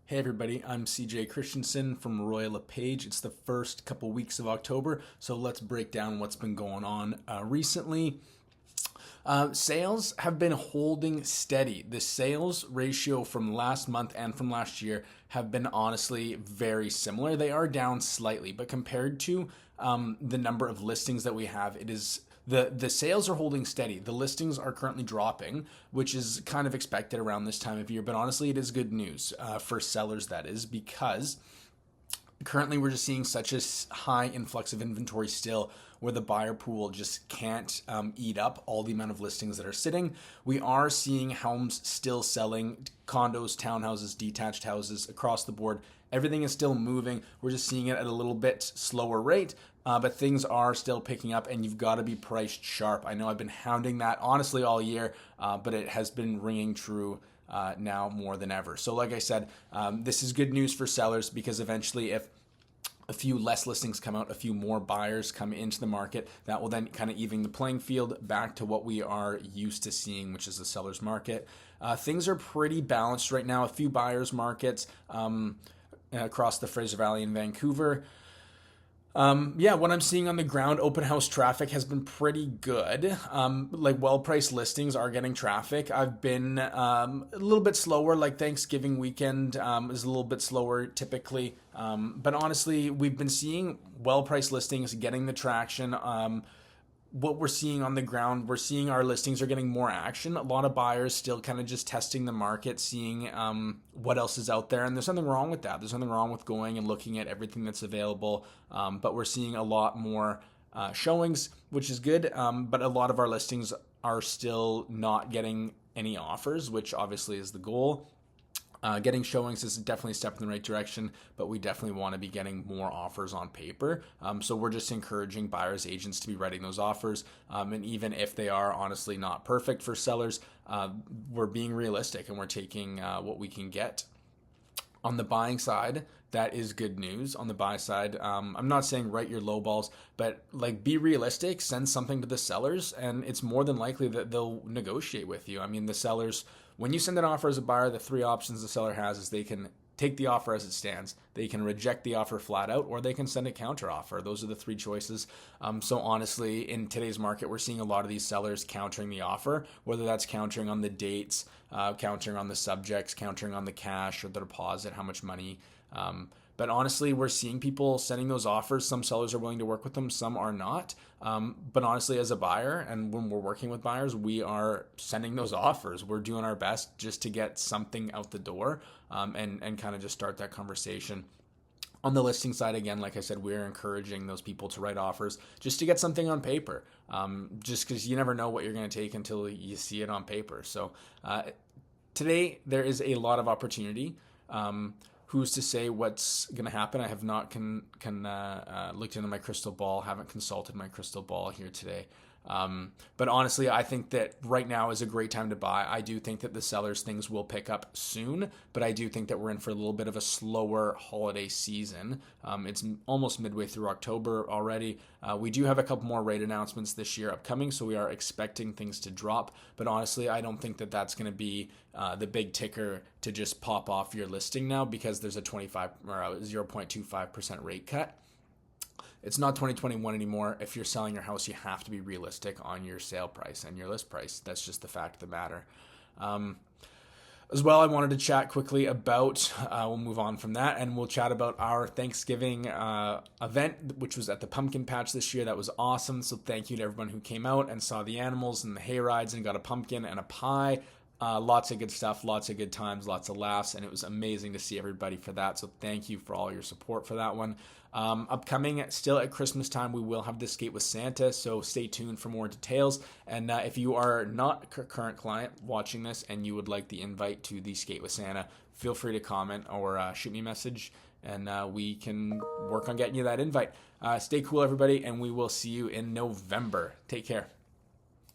Hey everybody, I'm CJ Christensen from Royal LePage. It's the first couple weeks of October, so let's break down what's been going on recently. Sales have been holding steady. The sales ratio from last month and from last year have been honestly very similar. They are down slightly, but compared to the number of listings that we have, it is the sales are holding steady. The listings are currently dropping, which is kind of expected around this time of year. But honestly, it is good news for sellers, that is, because currently we're just seeing such a high influx of inventory still where the buyer pool just can't eat up all the amount of listings that are sitting. We are seeing homes still selling, condos, townhouses, detached houses across the board. Everything is still moving. We're just seeing it at a little bit slower rate, but things are still picking up, and you've got to be priced sharp. I know I've been hounding that honestly all year, but it has been ringing true now more than ever. So like I said, this is good news for sellers because eventually if a few less listings come out, a few more buyers come into the market, that will then kind of even the playing field back to what we are used to seeing, which is the seller's market. Things are pretty balanced right now. A few buyers markets across the Fraser Valley and Vancouver. What I'm seeing on the ground, open house traffic has been pretty good. Like well-priced listings are getting traffic. I've been a little bit slower, like Thanksgiving weekend is a little bit slower typically. But honestly, we've been seeing well-priced listings getting the traction. What we're seeing on the ground, we're seeing our listings are getting more action. A lot of buyers still kind of just testing the market, seeing what else is out there. And there's nothing wrong with that. There's nothing wrong with going and looking at everything that's available. But we're seeing a lot more showings, which is good. But a lot of our listings are still not getting any offers, which obviously is the goal. Getting showings is definitely a step in the right direction, but we definitely want to be getting more offers on paper. So we're just encouraging buyers agents to be writing those offers. And even if they are honestly not perfect for sellers, we're being realistic and we're taking what we can get. On the buying side, that is good news. On the buy side, I'm not saying write your low balls, but like be realistic, send something to the sellers, and it's more than likely that they'll negotiate with you. I mean, the sellers, when you send an offer as a buyer, the three options the seller has is they can take the offer as it stands, they can reject the offer flat out, or they can send a counter offer. Those are the three choices. So honestly, in today's market, we're seeing a lot of these sellers countering the offer, whether that's countering on the dates, countering on the subjects, countering on the cash or the deposit, how much money. But honestly, we're seeing people sending those offers. Some sellers are willing to work with them, some are not. But honestly, as a buyer, and when we're working with buyers, we are sending those offers. We're doing our best just to get something out the door and kind of just start that conversation. On the listing side, again, like I said, we're encouraging those people to write offers just to get something on paper, just because you never know what you're going to take until you see it on paper. So today, there is a lot of opportunity. Who's to say what's going to happen? I have not looked into my crystal ball, haven't consulted my crystal ball here today. But honestly, I think that right now is a great time to buy. I do think that the sellers things will pick up soon, but I do think that we're in for a little bit of a slower holiday season. It's almost midway through October already. We do have a couple more rate announcements this year upcoming, so we are expecting things to drop. But honestly, I don't think that that's going to be the big ticker to just pop off your listing now because there's a 25 or a 0.25% rate cut. It's not 2021 anymore. If you're selling your house, you have to be realistic on your sale price and your list price. That's just the fact of the matter. As well, I wanted to chat quickly about, we'll move on from that, and we'll chat about our Thanksgiving event, which was at the Pumpkin Patch this year. That was awesome. So thank you to everyone who came out and saw the animals and the hay rides and got a pumpkin and a pie. Lots of good stuff, lots of good times, lots of laughs, and it was amazing to see everybody for that. So thank you for all your support for that one. Upcoming, still at Christmas time, we will have the Skate with Santa, so stay tuned for more details. And if you are not a current client watching this and you would like the invite to the Skate with Santa, feel free to comment or shoot me a message, and we can work on getting you that invite. Stay cool, everybody, and we will see you in November. Take care.